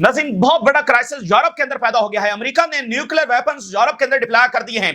नजीम, बहुत बड़ा crisis Europe के अंदर पैदा हो गया है। अमेरिका ने न्यूक्लियर वेपन्स यूरोप के अंदर डिप्लॉय कर दिए हैं।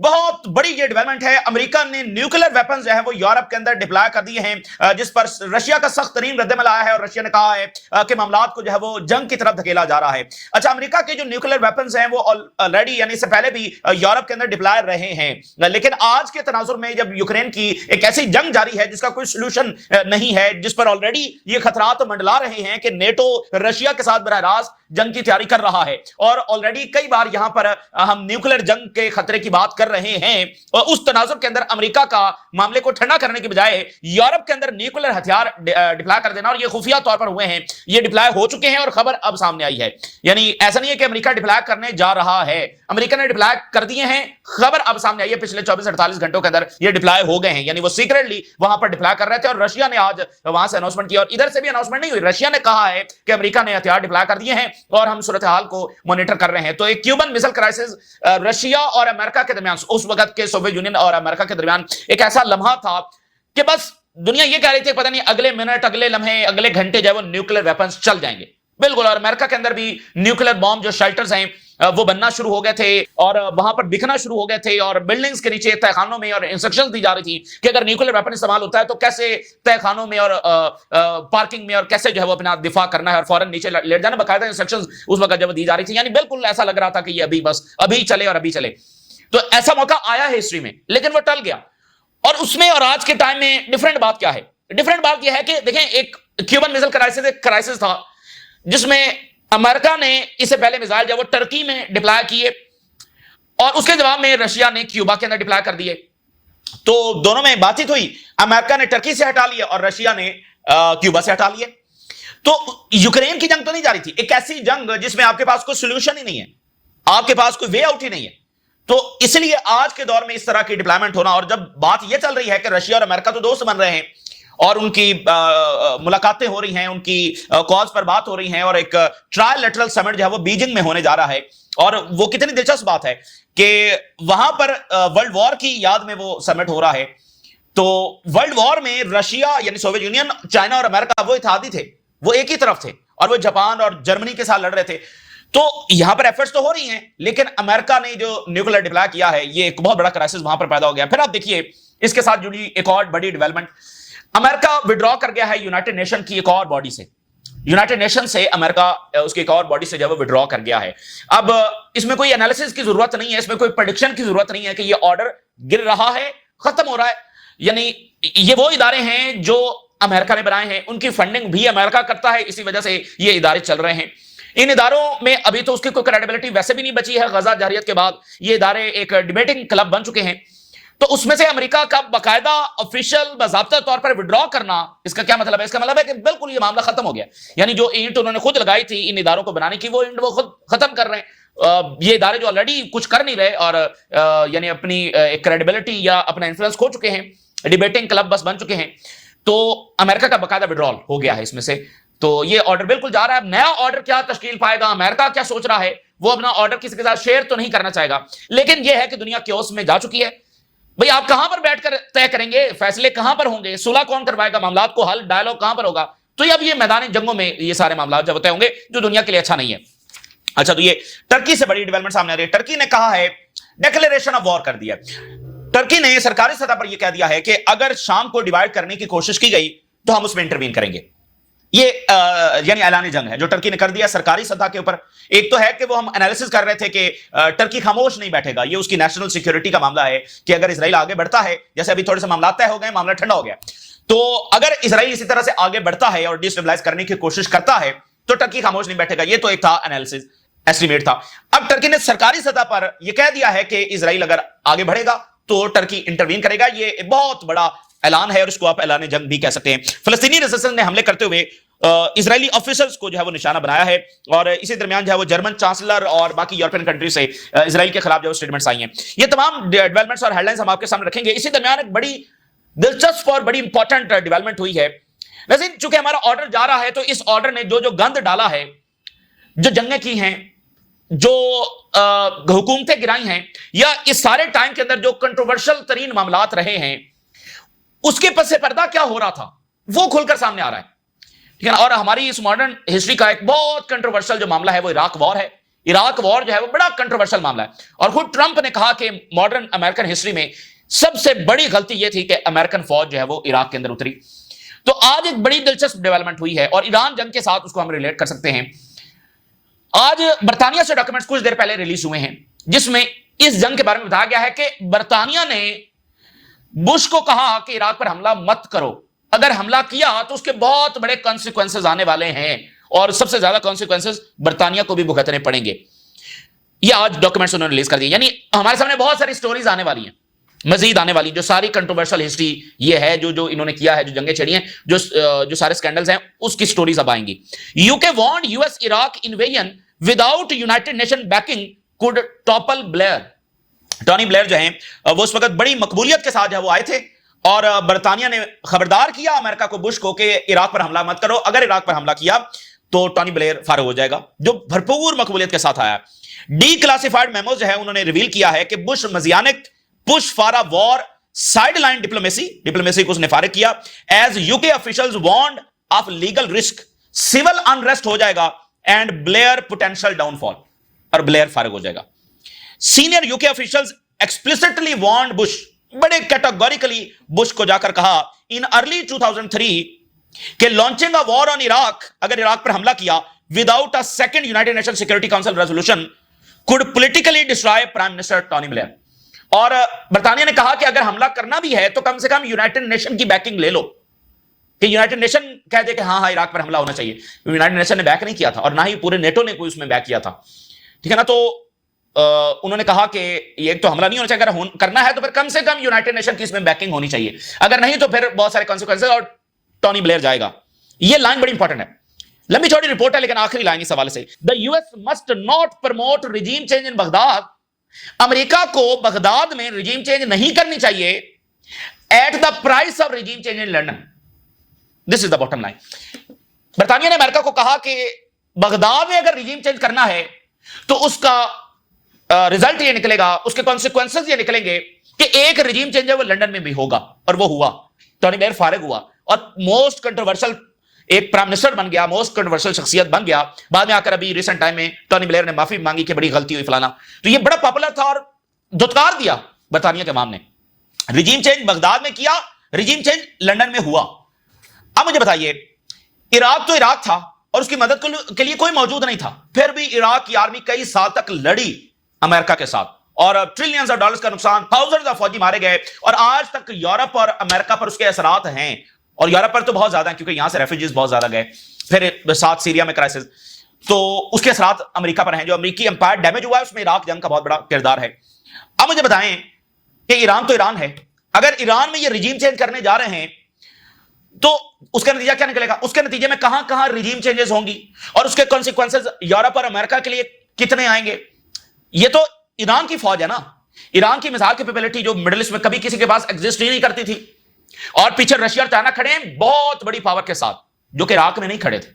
बहुत बड़ी ये डेवलपमेंट है। अमेरिका ने न्यूक्लियर वेपन्स जो है वो यूरोप के अंदर डिप्लॉय कर दिए हैं, जिस पर रशिया का सख्त तरीन रद्दमल आया है और रशिया ने कहा है कि मामलात को जो है वो जंग की तरफ धकेला जा रहा है। अच्छा, अमेरिका के जो न्यूक्लियर वेपन्स हैं वो ऑलरेडी यानी इससे पहले भी यूरोप के अंदर डिप्लॉय रहे हैं, लेकिन आज के तनाजुर में जब यूक्रेन की एक ऐसी जंग जारी है जिसका कोई सोल्यूशन नहीं है, जिस पर ऑलरेडी ये खतरात मंडला रहे हैं कि नेटो रशिया के साथ बरह रास्त जंग की तैयारी कर रहा है और ऑलरेडी कई बार यहां पर हम न्यूक्लियर जंग के खतरे की बात कर रहे हैं, और उस तनाजुर के अंदर अमेरिका का मामले को ठंडा करने के बजाय यूरोप के अंदर न्यूक्लियर हथियार डिप्लॉय कर देना, और ये खुफिया तौर पर हुए हैं, ये डिप्लॉय हो चुके हैं और खबर अब सामने आई है। यानी ऐसा नहीं है कि अमेरिका डिप्लॉय करने जा रहा है, अमेरिका ने डिप्लॉय कर दिए हैं, खबर अब सामने आई है। पिछले 24-48 घंटों के अंदर ये डिप्लॉय हो गए हैं, यानी वो सीक्रेटली वहां पर डिप्लॉय कर रहे थे और रशिया ने आज वहां से अनाउंसमेंट किया। और इधर से भी अनाउंसमेंट नहीं हुई, रशिया ने कहा है कि अमेरिका ने हथियार डिप्लॉय कर दिए हैं और हम सूरत हाल को मॉनिटर कर रहे हैं। तो एक क्यूबन मिसाइल क्राइसिस रशिया और अमेरिका के दरमियान, उस वक्त के सोवियत यूनियन और अमेरिका के दरमियान एक ऐसा लम्हा था कि बस दुनिया ये कह रही थी पता नहीं अगले मिनट, अगले लम्हे, अगले घंटे जो है वो न्यूक्लियर वेपन्स चल जाएंगे। बिल्कुल, और अमेरिका के अंदर भी न्यूक्लियर बॉम्ब जो शेल्टर्स हैं वो बनना शुरू हो गए थे और वहां पर बिखना शुरू हो गए थे, और बिल्डिंग्स के नीचे तहखानों में और इंस्ट्रक्शंस दी जा रही थी कि अगर न्यूक्लियर वेपन इस्तेमाल होता है तो कैसे तहखानों में और पार्किंग में और कैसे जो है वो अपना दिफा करना है और फौरन नीचे लेट जाना। बाकायदा इंस्ट्रक्शंस उस वक्त जब दी जा रही थी, यानी बिल्कुल ऐसा लग रहा था कि ये अभी बस अभी चले और अभी चले। तो ऐसा मौका आया है हिस्ट्री में, लेकिन वो टल गया। और उसमें और आज के टाइम में डिफरेंट बात क्या है? डिफरेंट बात यह है कि देखें, एक क्यूबन मिसाइल क्राइसिस एक क्राइसिस था जिसमें अमेरिका ने इससे पहले मिसाइल जब वो टर्की में डिप्लॉय किए और उसके जवाब में रशिया ने क्यूबा के अंदर डिप्लॉय कर दिए। तो दोनों में बातचीत हुई, अमेरिका ने टर्की से हटा लिया और रशिया ने क्यूबा से हटा लिए। तो यूक्रेन की जंग तो नहीं जा रही थी, एक ऐसी जंग जिसमें आपके पास कोई सोल्यूशन ही नहीं है, आपके पास कोई वे आउट ही नहीं है। तो इसलिए आज के दौर में इस तरह की डिप्लॉयमेंट होना, और जब बात यह चल रही है कि रशिया और अमेरिका तो दोस्त बन रहे हैं और उनकी मुलाकातें हो रही हैं, उनकी कॉज पर बात हो रही हैं, और एक ट्रायलैटरल समिट जो है वो बीजिंग में होने जा रहा है। और वो कितनी दिलचस्प बात है कि वहां पर वर्ल्ड वॉर की याद में वो समिट हो रहा है। तो वर्ल्ड वॉर में रशिया यानी सोवियत यूनियन, चाइना और अमेरिका वो इत्तेहादी थे, वो एक ही तरफ थे, और वो जापान और जर्मनी के साथ लड़ रहे थे। तो यहां पर एफर्ट्स तो हो रही हैं, लेकिन अमेरिका ने जो न्यूक्लियर डिप्लॉय किया है, ये एक बहुत बड़ा क्राइसिस वहां पर पैदा हो गया। फिर आप देखिए इसके साथ जुड़ी एक और बड़ी डेवलपमेंट, अमेरिका विड्रॉ कर गया है यूनाइटेड नेशन की एक और बॉडी से। यूनाइटेड नेशन से अमेरिका उसकी एक और बॉडी से जब विड्रॉ कर गया है। अब इसमें कोई एनालिसिस की जरूरत नहीं है, इसमें कोई प्रेडिक्शन की जरूरत नहीं है कि ये ऑर्डर गिर रहा है, खत्म हो रहा है। यानी ये वो इदारे हैं जो अमेरिका ने बनाए हैं, उनकी फंडिंग भी अमेरिका करता है, इसी वजह से ये इदारे चल रहे हैं। इन इदारों में अभी तो उसकी कोई क्रेडिबिलिटी वैसे भी नहीं बची है। गजा जारियत के बाद ये इदारे एक डिबेटिंग क्लब बन चुके हैं, तो उसमें से अमेरिका का बाकायदा ऑफिशियल बाज़ाब्ता तौर पर विड्रॉ करना, इसका क्या मतलब है? इसका मतलब है कि बिल्कुल ये मामला खत्म हो गया। यानी जो ईंट उन्होंने खुद लगाई थी इन इदारों को बनाने की, वो ईंट वो खुद खत्म कर रहे हैं। ये इदारे जो ऑलरेडी कुछ कर नहीं रहे और यानी अपनी क्रेडिबिलिटी या अपना इन्फ्लुएंस खो चुके हैं, डिबेटिंग क्लब बस बन चुके हैं। तो अमेरिका का बाकायदा विड्रॉल हो गया है इसमें से। तो ये ऑर्डर बिल्कुल जा रहा है। अब नया ऑर्डर क्या तश्कील पाएगा, अमेरिका क्या सोच रहा है, वो अपना ऑर्डर किसी के साथ शेयर तो नहीं करना चाहेगा, लेकिन यह है कि दुनिया क्योस में जा चुकी है। भाई आप कहां पर बैठकर तय करेंगे, फैसले कहां पर होंगे, सुलह कौन करवाएगा, मामलात को हल, डायलॉग कहां पर होगा? तो अब ये मैदानी जंगों में ये सारे मामला जब तय होंगे, जो दुनिया के लिए अच्छा नहीं है। अच्छा, तो ये टर्की से बड़ी डेवलपमेंट सामने आ रही है। टर्की ने कहा है, डिक्लेरेशन ऑफ वॉर कर दिया। टर्की ने सरकारी सतह पर यह कह दिया है कि अगर शाम को डिवाइड करने की कोशिश की गई तो हम उसमें इंटरवीन करेंगे। ये यानी ऐलान जंग है जो टर्की ने कर दिया सरकारी सतह के ऊपर। एक तो है कि वो हम एनालिसिस कर रहे थे कि टर्की खामोश नहीं बैठेगा, ये उसकी नेशनल सिक्योरिटी का मामला है कि अगर इजराइल आगे बढ़ता है, जैसे अभी थोड़े से मामला तय हो गए, मामला ठंडा हो गया, तो अगर इजराइल इसी तरह से आगे बढ़ता है और डिस्टेबलाइज करने की कोशिश करता है तो टर्की खामोश नहीं बैठेगा। ये तो एक था एनालिसिस, एस्टिमेट था। अब टर्की ने सरकारी सतह पर यह कह दिया है कि इजराइल अगर आगे बढ़ेगा तो टर्की इंटरवीन करेगा। ये बहुत बड़ा ऐलान है और इसको आप ऐलान जंग भी कह सकते हैं। फिलिस्तीनी रेजिस्टेंस ने हमले करते हुए इजरायली ऑफिसर्स को जो है वो निशाना बनाया है, और इसी दरमियान जो है वो जर्मन चांसलर और बाकी यूरोपियन कंट्री से इजराइल के खिलाफ जो स्टेटमेंट्स आई हैं। ये तमाम डेवलपमेंट्स और हेडलाइंस हम आपके सामने रखेंगे। इसी दरमियान एक बड़ी दिलचस्प और बड़ी इंपॉर्टेंट डेवलपमेंट हुई है। लेकिन चूंकि हमारा ऑर्डर जा रहा है, तो इस ऑर्डर ने जो जो गंद डाला है, जो जंगें की हैं, जो हुकूमतें गिराई हैं, या इस सारे टाइम के अंदर जो कंट्रोवर्शियल तरीन मामलात रहे हैं, उसके पस पर्दा क्या हो रहा था वो खुलकर सामने आ रहा है। ठीक है ना। और हमारी इस मॉडर्न हिस्ट्री का एक बहुत कंट्रोवर्शियल जो मामला है वो इराक वॉर है। इराक वॉर जो है वो बड़ा कंट्रोवर्शियल मामला है, और खुद ट्रंप ने कहा कि मॉडर्न अमेरिकन हिस्ट्री में सबसे बड़ी गलती यह थी कि अमेरिकन फौज जो है वो इराक के अंदर उतरी। तो आज एक बड़ी दिलचस्प डेवलपमेंट हुई है, और ईरान जंग के साथ उसको हम रिलेट कर सकते हैं। आज बर्तानिया से डॉक्यूमेंट्स कुछ देर पहले रिलीज हुए हैं, जिसमें इस जंग के बारे में बताया गया है कि बर्तानिया ने बुश को कहा कि इराक पर हमला मत करो, अगर हमला किया तो उसके बहुत बड़े कॉन्सिक्वेंसेस आने वाले हैं, और सबसे ज्यादा कॉन्सिक्वेंसेस बर्तानिया को भी भुगतने पड़ेंगे। ये आज डॉक्यूमेंट्स उन्होंने रिलीज कर दिए। यानी हमारे सामने बहुत सारी स्टोरीज आने वाली हैं, मजीद आने वाली, जो सारी कंट्रोवर्शियल हिस्ट्री ये है, जो इन्होंने किया है, जो जंगें छेड़ी हैं, जो सारे स्कैंडल्स हैं, उसकी स्टोरीज अब आएंगी। UK warned US Iraq invasion without United Nation backing could topple Blair. Tony Blair जो हैं वो उस वक्त बड़ी मकबूलियत के साथ जो वो आए थे, और बर्तानिया ने खबरदार किया अमेरिका को, बुश को, कि इराक पर हमला मत करो, अगर इराक पर हमला किया तो टॉनी ब्लेयर फारग हो जाएगा, जो भरपूर मकबूलियत के साथ आया। डी क्लासिफाइड मेमोज जो है उन्होंने रिवील किया है कि Bush Machiavellian push for a war sideline diplomacy को उसने फारिग किया, as UK officials warned of legal risk, civil unrest हो जाएगा एंड ब्लेयर पोटेंशियल डाउनफॉल, और ब्लेयर फारिग हो जाएगा। Senior UK officials explicitly warned Bush, बड़े कैटेगोरिकली बुश को जाकर कहा इन अर्ली 2003 कि launching a war on Iraq, अगर इराक पर हमला किया without a second United Nation Security Council resolution could politically destroy prime minister Tony Blair. और बर्तानिया ने कहा कि अगर हमला करना भी है तो कम से कम यूनाइटेड नेशन की बैकिंग ले लो, कि यूनाइटेड नेशन कह दे कि हाँ इराक पर हमला होना चाहिए। यूनाइटेड नेशन ने बैक नहीं किया था, और ना ही पूरे नेटो ने कोई उसमें बैक किया था, ठीक है ना। तो उन्होंने कहा कि ये तो हमला नहीं होना चाहिए, अगर करना है तो फिर कम से कम यूनाइटेड नेशन की इसमें बैकिंग होनी चाहिए, अगर नहीं तो फिर बहुत सारे कॉन्सिक्वेंसेस और टॉनी ब्लेयर जाएगा। ये लाइन बड़ी इंपॉर्टेंट है, लंबी चौड़ी रिपोर्ट है, लेकिन आखिरी लाइन इस हवाले से, the US must not promote regime change in Baghdad, America को बगदाद में रिजीम चेंज नहीं करनी चाहिए at the price of regime change in London. This is the bottom line. बर्तानिया ने अमेरिका को कहा कि बगदाद में अगर रिजीम चेंज करना है तो उसका रिजल्ट ये निकलेगा, उसके कॉन्सिक्वेंसेस ये निकलेंगे कि एक रिजीम चेंज है वो लंदन में भी होगा, और वो हुआ। टॉनी ब्लेयर फारिग हुआ और मोस्ट कंट्रोवर्शियल एक प्राइम मिनिस्टर बन गया, मोस्ट कंट्रोवर्शियल शख्सियत बन गया। बाद में आकर अभी रिसेंट टाइम में टॉनी ब्लेयर ने माफी मांगी कि बड़ी गलती हुई फलाना, तो ये बड़ा पॉपुलर था और धुतकार दिया बर्तानिया के इमाम ने। रिजीम चेंज बगदाद में किया, रिजीम चेंज लंदन में हुआ। अब मुझे बताइए, इराक तो इराक था और उसकी मदद के लिए कोई मौजूद नहीं था, फिर भी इराक की आर्मी कई साल तक लड़ी अमेरिका के साथ, और ट्रिलियंस ऑफ डॉलर्स का नुकसान, थाउजेंड्स ऑफ फौजी मारे गए, और आज तक यूरोप और अमेरिका पर उसके असरात हैं, और यूरोप पर तो बहुत ज्यादा है क्योंकि यहां से रेफ्यूजीज बहुत ज्यादा गए, फिर साथ सीरिया में क्राइसिस, तो उसके असरात अमेरिका पर हैं। जो अमेरिकी एम्पायर डैमेज हुआ है उसमें इराक जंग का बहुत बड़ा किरदार है। अब मुझे बताएं कि ईरान तो ईरान है, अगर ईरान में ये रिजीम चेंज करने जा रहे हैं तो उसका नतीजा क्या निकलेगा, उसके नतीजे में कहां कहां रिजीम चेंजेस होंगी, और उसके कॉन्सिक्वेंसेस यूरोप और अमेरिका के लिए कितने आएंगे। ये तो ईरान की फौज है ना, ईरान की मिसाइल कैपेबिलिटी जो मिडिल ईस्ट में कभी किसी के पास एग्जिस्ट ही नहीं करती थी, और पीछे रशिया और चाइना खड़े हैं बहुत बड़ी पावर के साथ, जो कि इराक में नहीं खड़े थे,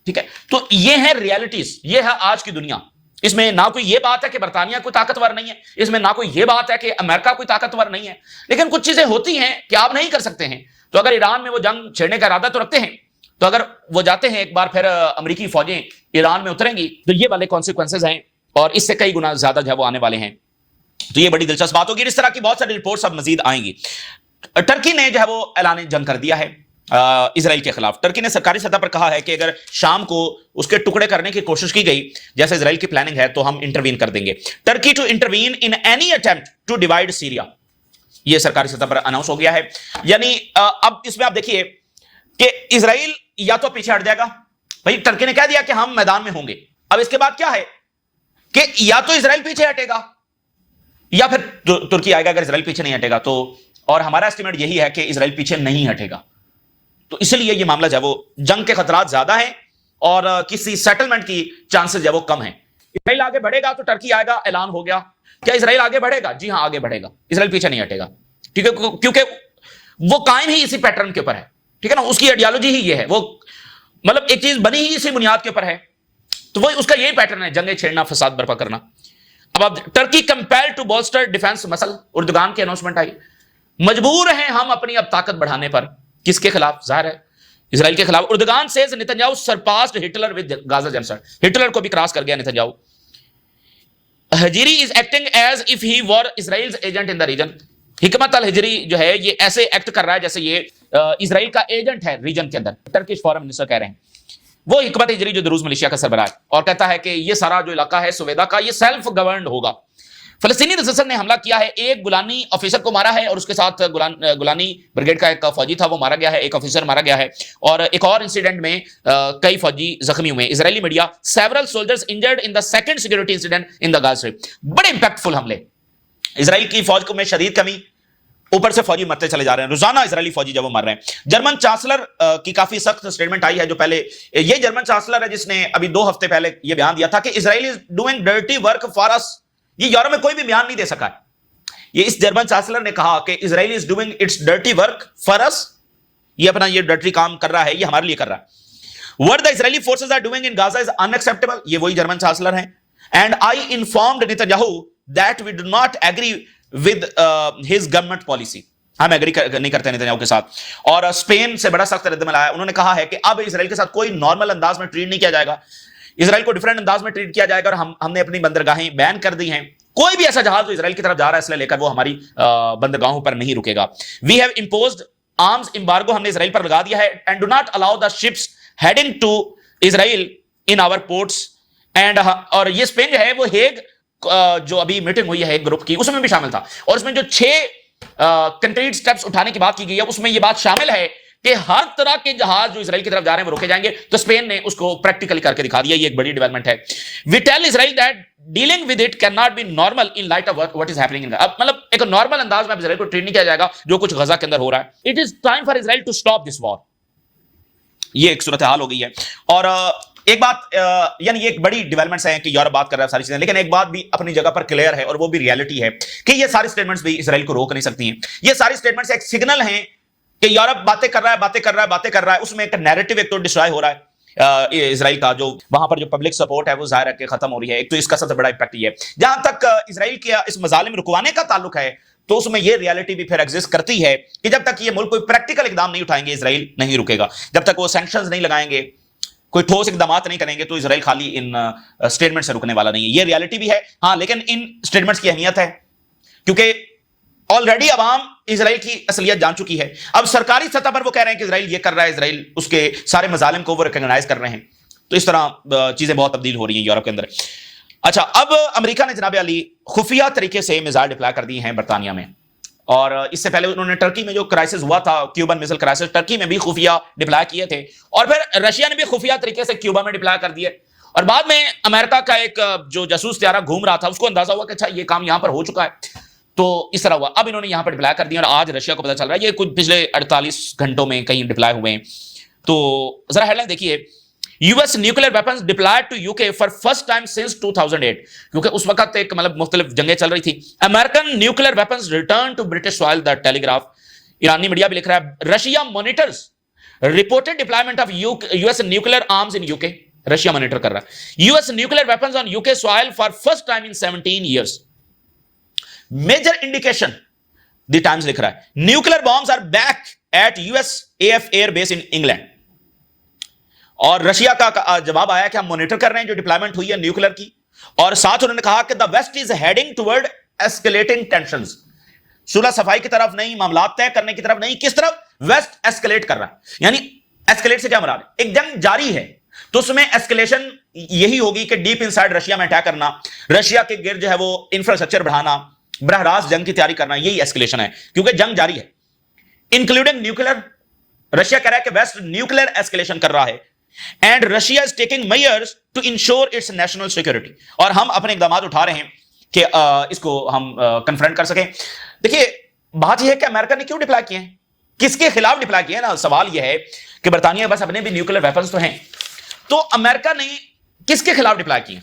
ठीक है। तो ये है रियलिटीज, ये है आज की दुनिया। इसमें ना कोई ये बात है कि बर्तानिया कोई ताकतवर नहीं है, इसमें ना कोई ये बात है कि अमेरिका कोई ताकतवर नहीं है, लेकिन कुछ चीजें होती हैं कि आप नहीं कर सकते हैं। तो अगर ईरान में वो जंग छेड़ने का इरादा तो रखते हैं, तो अगर वो जाते हैं एक बार फिर अमेरिकी फौजें ईरान में उतरेंगी, तो ये वाले कॉन्सिक्वेंसेज हैं, और इससे कई गुना ज्यादा जो है वो आने वाले हैं। तो ये बड़ी दिलचस्प बात होगी। इस तरह की बहुत सारी रिपोर्ट्स अब मजीद आएंगी। टर्की ने जो है वो ऐलान जंग कर दिया है इजराइल के खिलाफ। टर्की ने सरकारी सतह पर कहा है कि अगर शाम को उसके टुकड़े करने की कोशिश की गई जैसे इजराइल की प्लानिंग है, तो हम इंटरवीन कर देंगे। Turkey to intervene in any attempt to divide Syria, यह सरकारी सतह पर अनाउंस हो गया है। यानी अब इसमें आप देखिए कि इजराइल या तो पीछे हट जाएगा, भाई टर्की ने कह दिया कि हम मैदान में होंगे। अब इसके बाद क्या है कि या तो इजराइल पीछे हटेगा या फिर तुर्की आएगा। अगर इजराइल पीछे नहीं हटेगा तो, और हमारा एस्टिमेट यही है कि इजराइल पीछे नहीं हटेगा, तो इसलिए यह मामला जो है वो जंग के खतरात ज्यादा है और किसी सेटलमेंट की चांसेस जो है वो कम है। इजराइल आगे बढ़ेगा तो टर्की आएगा, ऐलान हो गया। क्या इजराइल आगे बढ़ेगा? जी हां, आगे बढ़ेगा, इजराइल पीछे नहीं हटेगा, ठीक है, क्योंकि वो कायम ही इसी पैटर्न के ऊपर है, ठीक है ना। उसकी आइडियोलॉजी ही ये है, वो मतलब एक चीज बनी ही इसी बुनियाद के ऊपर है, तो वही उसका यही पैटर्न है, जंगे छेड़ना, फसाद बर्पा करना। अब Turkey compel to bolster defence muscle, Erdogan की अनाउंसमेंट आई, मजबूर हैं हम अपनी अब ताकत बढ़ाने पर। किसके खिलाफ? जाहिर है इजराइल के खिलाफ। Erdogan says Netanyahu surpassed Hitler with Gaza genocide, Hitler को भी क्रॉस कर गया Netanyahu. Hijri is acting as if he were Israel's agent in the region. Hikmat al हिजरी जो है ये ऐसे एक्ट कर रहा है जैसे ये इजराइल का एजेंट है रीजन के अंदर। टर्किश फॉरेन मिनिस्टर कह रहे हैं, वो हिकमत हिजरी जो दरूज मलेशिया का सरबराह है, और कहता है कि ये सारा जो इलाका है सुवेदा का, ये सेल्फ गवर्नड होगा। फलस्तीनी रजिस्टर ने हमला किया है, एक गुलानी ऑफिसर को मारा है और उसके साथ गुलानी ब्रिगेड का एक फौजी था वो मारा गया है, एक ऑफिसर मारा गया है, और एक और इंसिडेंट में कई फौजी जख्मी हुए। Israeli media several soldiers injured in the second security incident in the Gaza strip. बड़े इंपैक्टफुल हमले, इजराइल की फौज को में शदीद कमी, ऊपर से फौजी मरते चले जा रहे हैं, रोजाना इजरायली फौजी जब वो मर रहे हैं। जर्मन चांसलर की काफी सख्त स्टेटमेंट आई है, जो पहले ये जर्मन चांसलर है जिसने अभी 2 हफ्ते पहले ये बयान दिया था कि Israel is doing dirty work for us. ये यूरोप में कोई भी बयान नहीं दे सका है। ये इस जर्मन चांसलर ने कहा कि Israel is doing it's dirty work for us, ये अपना ये डर्टी काम कर रहा है, ये हमारे लिए कर रहा है। What the Israeli forces are doing in Gaza is unacceptable, ये वही जर्मन चांसलर हैं। And I informed Netanyahu that we do not agree with his government policy, हम एग्री नहीं करते नेतन्याहू के साथ। और स्पेन से बड़ा सख्त रद्दमल आया, उन्होंने कहा है कि अब इजराइल के साथ कोई नॉर्मल अंदाज में ट्रीट नहीं किया जाएगा, इजराइल को डिफरेंट अंदाज में ट्रीट किया जाएगा, और हमने अपनी बंदरगाहें बैन कर दी हैं। कोई भी ऐसा जहाज जो इजराइल की तरफ जा रहा है इसलिए लेकर वो हमारी बंदरगाहों पर नहीं रुकेगा। We have imposed arms embargo, हमने इजराइल पर लगा दिया है। And do not allow the ships heading to Israel in our ports. And और ये स्पेन जो है वो हेग जो अभी मीटिंग हुई है ग्रुप की, उसमें भी शामिल था, और उसमें जो 6 कंक्रीट स्टेप्स उठाने की बात की गई है उसमें यह बात शामिल है कि हर तरह के जहाज जो इजराइल की तरफ जा रहे हैं वो रोके जाएंगे। तो स्पेन ने उसको प्रैक्टिकली करके दिखा दिया, ये एक बड़ी डेवलपमेंट है। We tell Israel that dealing with it can not be normal in light of what is happening in. अब मतलब एक नॉर्मल अंदाज में इजराइल को ट्रीट नहीं किया जाएगा जो कुछ गजा के अंदर हो रहा है। It is time for Israel to stop this war, ये एक सूरत हाल हो गई है। और एक बात, यानी ये एक बड़ी डेवलपमेंट्स है कि यूरोप बात कर रहा है सारी चीजें, लेकिन एक बात भी अपनी जगह पर क्लियर है और वो भी रियलिटी है कि ये सारी स्टेटमेंट्स भी इजराइल को रोक नहीं सकती हैं। ये सारी स्टेटमेंट्स एक सिग्नल हैं कि यूरोप बातें कर रहा है, उसमें एक नैरेटिव एक तो डिस्ट्रॉय हो रहा है इजराइल का, जो वहां पर जो पब्लिक सपोर्ट है वो जाहिर है कि खत्म हो रही है। एक तो इसका सबसे बड़ा इम्पैक्ट ये है। जहां तक इजराइल के इस मजालिम रुकवाने का ताल्लुक है तो उसमें यह रियलिटी भी फिर एग्जिस्ट करती है कि जब तक ये मुल्क कोई प्रैक्टिकल इकदाम नहीं उठाएंगे इजराइल नहीं रुकेगा। जब तक वो सैंक्शंस नहीं लगाएंगे, कोई ठोस इकदाम नहीं करेंगे, तो इजराइल खाली इन स्टेटमेंट से रुकने वाला नहीं है। ये रियलिटी भी है, हाँ, लेकिन इन स्टेटमेंट्स की अहमियत है क्योंकि ऑलरेडी अवाम इजराइल की असलियत जान चुकी है। अब सरकारी सतह पर वो कह रहे हैं कि इजराइल ये कर रहा है, इजराइल उसके सारे मजालिम को वो रिकॉग्नाइज कर रहे हैं। तो इस तरह चीजें बहुत तब्दील हो रही हैं यूरोप के अंदर। अच्छा, अब अमेरिका ने जनाब अली खुफिया तरीके से मिसाइल डिप्लॉय कर दी हैं बरतानिया में, और इससे पहले उन्होंने टर्की में जो क्राइसिस हुआ था, क्यूबन मिसाइल क्राइसिस, टर्की में भी खुफिया डिप्लॉय किए थे, और फिर रशिया ने भी खुफिया तरीके से क्यूबा में डिप्लॉय कर दिए। और बाद में अमेरिका का एक जो जासूस त्यारा घूम रहा था उसको अंदाजा हुआ कि अच्छा ये काम यहां पर हो चुका है, तो इस तरह हुआ। अब इन्होंने यहां पर डिप्लॉय कर दिया और आज रशिया को पता चल रहा है ये कुछ पिछले 48 घंटों में कहीं डिप्लॉय हुए हैं। तो जरा हेडलाइन देखिए, US nuclear weapons deployed to UK for first time since 2008, क्योंकि उस वक्त एक मतलब मुख्तलिफ जंगें चल रही थी। American nuclear weapons return to British soil, the Telegraph. ईरानी मीडिया भी लिख रहा है, Russia monitors reported deployment of US nuclear arms in UK. Russia monitor कर रहा है US nuclear weapons on UK soil for first time in 17 years. Major indication, the Times लिख रहा है, nuclear bombs are back at US AF air base in England. और Russia का जवाब आया कि हम मॉनिटर कर रहे हैं जो डिप्लॉयमेंट हुई है न्यूक्लियर की, और साथ उन्होंने कहा कि the west is heading toward escalating tensions. सुलह सफाई की तरफ नहीं, मामला तय करने की तरफ नहीं, किस तरफ? वेस्ट एस्केलेट कर रहा है। यानी एस्केलेट से क्या मुराद है? एक जंग जारी है तो उसमें एस्केलेशन यही होगी कि डीप इनसाइड रशिया में अटैक करना, रशिया के गिर्द जो है वो इंफ्रास्ट्रक्चर बढ़ाना, बरह रास्त जंग की तैयारी करना, यही एस्केलेशन है क्योंकि जंग जारी है, इंक्लूडिंग न्यूक्लियर। रशिया कह रहा है कि वेस्ट न्यूक्लियर एस्केलेशन कर रहा है and Russia is taking measures to ensure its national security, और हम अपने इकदाम उठा रहे हैं कि इसको हम कन्फ्रंट कर सकें। देखिए, बात यह है कि अमेरिका ने क्यों डिप्लॉय किए हैं, किसके खिलाफ डिप्लॉय किए हैं ना। सवाल यह है कि बरतानिया बस अपने भी न्यूक्लियर वेपन्स तो हैं, तो अमेरिका ने किसके खिलाफ डिप्लॉय किए?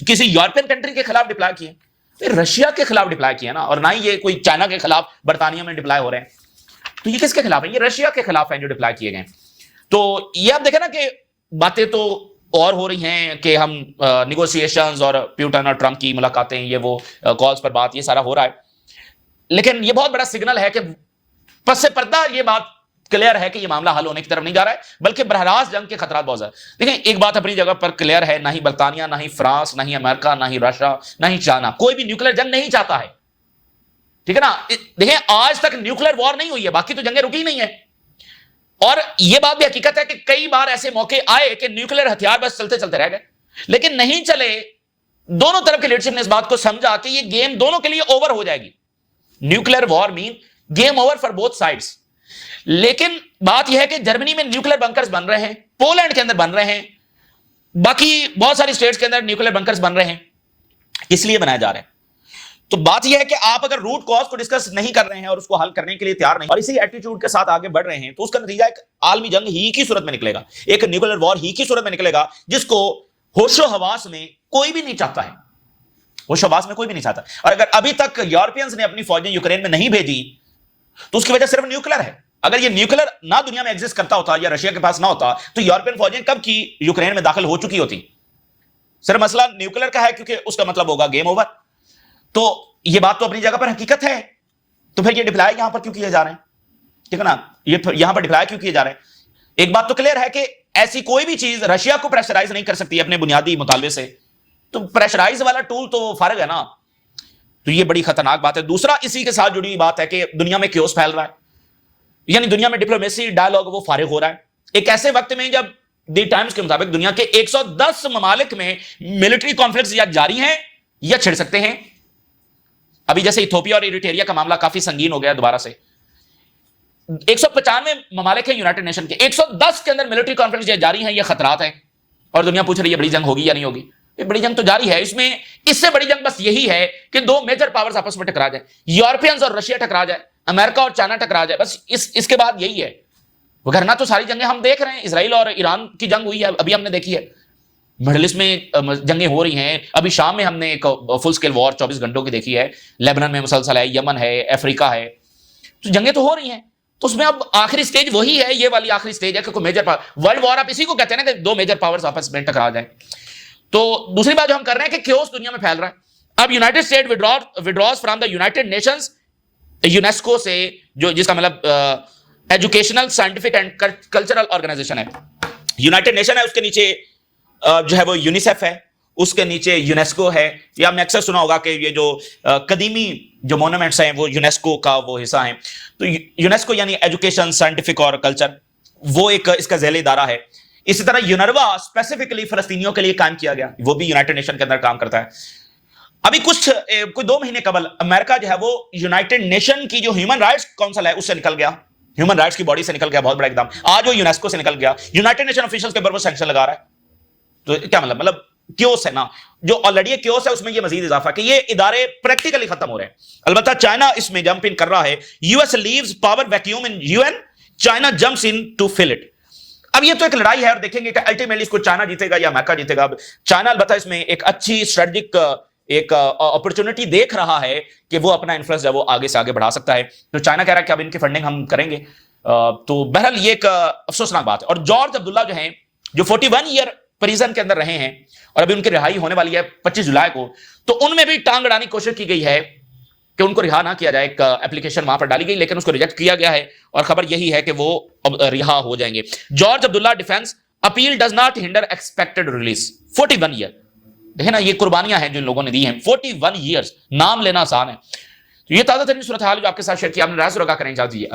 किसी यूरोपियन कंट्री के खिलाफ डिप्लॉय किए, रशिया के खिलाफ डिप्लॉय किए ना, और ना ही ये कोई चाइना के खिलाफ बरतानिया में डिप्लॉय हो रहे हैं। तो ये किसके खिलाफ है? ये रशिया के खिलाफ है जो डिप्लॉय किए गए। तो ये आप देखें ना कि बातें तो और हो रही हैं कि हम निगोशिएशंस और पुतिन और ट्रंप की मुलाकातें, ये वो कॉल्स पर बात, ये सारा हो रहा है, लेकिन ये बहुत बड़ा सिग्नल है कि पस से पर्दा ये बात क्लियर है कि यह मामला हल होने की तरफ नहीं जा रहा है, बल्कि बरहरास्त जंग के खतरात बहुत ज्यादा। देखिए, एक बात अपनी जगह पर क्लियर है, ना ही बर्तानिया, ना ही फ्रांस, ना ही अमेरिका, ना ही रशिया, ना ही चाइना, कोई भी न्यूक्लियर जंग नहीं चाहता है। ठीक है ना। देखिए, आज तक न्यूक्लियर वॉर नहीं हुई है, बाकी तो जंगें रुकी नहीं है। और यह बात भी हकीकत है कि कई बार ऐसे मौके आए कि न्यूक्लियर हथियार बस चलते चलते रह गए, लेकिन नहीं चले। दोनों तरफ के लीडरशिप ने इस बात को समझा कि यह गेम दोनों के लिए ओवर हो जाएगी। Nuclear war mean game over for both sides. लेकिन बात यह है कि जर्मनी में न्यूक्लियर बंकर्स बन रहे हैं, पोलैंड के अंदर बन रहे हैं, बाकी बहुत सारी स्टेट्स के अंदर न्यूक्लियर बंकर्स बन रहे हैं। किस लिए बनाए जा रहे हैं? तो बात यह है कि आप अगर रूट कॉज को डिस्कस नहीं कर रहे हैं और उसको हल करने के लिए तैयार नहीं और इसी एटीट्यूड के साथ आगे बढ़ रहे हैं, तो उसका नतीजा एक आलमी जंग ही की सूरत में निकलेगा, एक न्यूक्लियर वॉर ही की सूरत में निकलेगा, जिसको होशो हवास में कोई भी नहीं चाहता है। होशो हवास में कोई भी नहीं चाहता। और अगर अभी तक यूरोपियंस ने अपनी फौजें यूक्रेन में नहीं भेजी, तो उसकी वजह सिर्फ न्यूक्लियर है। अगर ये न्यूक्लियर ना दुनिया में एग्जिस्ट करता होता या रशिया के पास ना होता, तो यूरोपियन फौजें कब की यूक्रेन में दाखिल हो चुकी होती। सिर्फ मसला न्यूक्लियर का है, क्योंकि उसका मतलब होगा गेम ओवर। तो ये बात तो अपनी जगह पर हकीकत है। तो फिर ये डिप्लॉय यहां पर क्यों किए जा रहे हैं? ठीक है ना, ये यहां पर डिप्लॉय क्यों किए जा रहे हैं? एक बात तो क्लियर है कि ऐसी कोई भी चीज रशिया को प्रेशराइज नहीं कर सकती अपने बुनियादी मुतालबे से, तो प्रेशराइज वाला टूल तो फारग है ना। तो ये बड़ी खतरनाक बात है। दूसरा इसी के साथ जुड़ी हुई बात है कि दुनिया में क्योस फैल रहा है, यानी दुनिया में डिप्लोमेसी डायलॉग वो फारिग हो रहा है एक ऐसे वक्त में जब दी टाइम्स के मुताबिक दुनिया के 110 ममालिक में मिलिट्री कॉन्फ्लिक्ट्स या जारी हैं या छिड़ सकते हैं। अभी जैसे इथोपिया और इरिट्रिया का मामला काफी संगीन हो गया दोबारा से। 195 ममालिक है यूनाइटेड नेशन के, 110 के अंदर मिलिट्री कॉन्फ्लिक्ट्स या जारी हैं, ये खतरात हैं। और दुनिया पूछ रही है बड़ी जंग होगी या नहीं होगी। ये बड़ी जंग तो जारी है। इसमें इससे बड़ी जंग बस यही है कि दो मेजर पावर्स आपस में टकरा जाए, यूरोपियंस और रशिया टकरा जाए, अमेरिका और चाइना टकरा जाए, बस इसके बाद यही है। वगरना तो सारी जंगें हम देख रहे हैं। इसराइल और ईरान की जंग हुई है, अभी हमने देखी है। मिडिल ईस्ट में जंगें हो रही हैं। अभी शाम में हमने एक फुल स्केल वॉर 24 घंटों की देखी है। लेबनान में मुसलसल है, यमन है, अफ्रीका है। तो जंगें तो हो रही हैं। तो उसमें अब आखिरी स्टेज वही है, ये वाली आखिरी स्टेज है कि कोई मेजर पावर, वर्ल्ड वॉर आप इसी को कहते हैं ना कि दो मेजर पावर्स आपस में टकरा जाए। तो दूसरी बात जो हम कर रहे हैं कि क्योस दुनिया में फैल रहा है। अब United State withdraws from the United Nations, UNESCO से, जो जिसका मतलब educational, scientific and cultural organization है। यूनाइटेड नेशन है, उसके नीचे जो है वो यूनिसेफ है, उसके नीचे यूनेस्को है। या आपने अक्सर सुना होगा कि ये जो कदीमी जो मोन्यूमेंट्स हैं वो यूनेस्को का वो हिस्सा है। तो यूनेस्को यानी एजुकेशन, साइंटिफिक और कल्चर, वो एक इसका ज़ैली इदारा है। इसी तरह यूनरवा स्पेसिफिकली फलस्तीनियों के लिए काम किया गया, वो भी यूनाइटेड नेशन के अंदर काम करता है। अभी कोई 2 महीने कबल अमेरिका जो है वो यूनाइटेड नेशन की जो ह्यूमन राइट्स काउंसिल है उससे निकल गया, ह्यूमन राइट्स की बॉडी से निकल गया। बहुत बड़ा एकदम। आज वो यूनेस्को से निकल गया, यूनाइटेड नेशन ऑफिशियल्स के ऊपर वो सैंक्शन लगा रहा है। तो क्या मतलब क्योस है ना, जो ऑलरेडी क्योस है उसमें ये मजीद इजाफा कि ये इदारे प्रैक्टिकली खत्म हो रहे हैं। अलबत्ता चाइना इसमें जंप इन कर रहा है। US leaves power vacuum in UN, China jumps in to fill it. अब ये तो एक लड़ाई है और देखेंगे कि अल्टीमेटली इसको चाइना जीतेगा या अमेरिका जीतेगा। अब चाइना अलबत्ता इसमें एक अच्छी स्ट्रेटेजिक एक अपॉर्चुनिटी देख रहा है कि वो अपना इन्फ्लुएंस जो वो आगे से आगे बढ़ा सकता है। तो चाइना कह रहा है कि अब इनकी फंडिंग हम करेंगे। तो बहरहाल ये एक अफसोसनाक बात है। और जॉर्ज अब्दुल्ला जो हैं, जो 41 ईयर प्रिजन के अंदर रहे हैं और अभी उनकी रिहाई होने वाली है 25 जुलाई को, तो उनमें भी टांग अड़ाने की कोशिश की गई है कि उनको रिहा ना किया जाए। एक एप्लीकेशन वहां पर डाली गई लेकिन उसको रिजेक्ट किया गया है और खबर यही है कि वो अब रिहा हो जाएंगे। George Abdullah defence appeal does not hinder expected release. 41 year, देखे ना, ये कुर्बानियां हैं जो इन लोगों ने दी हैं। 41 ईयर्स, नाम लेना आसान है। तो ये ताजा तरीन सूरत हाल जो आपके साथ शेयर किया, आपने राज रखा करें। इजाजत दीजिए।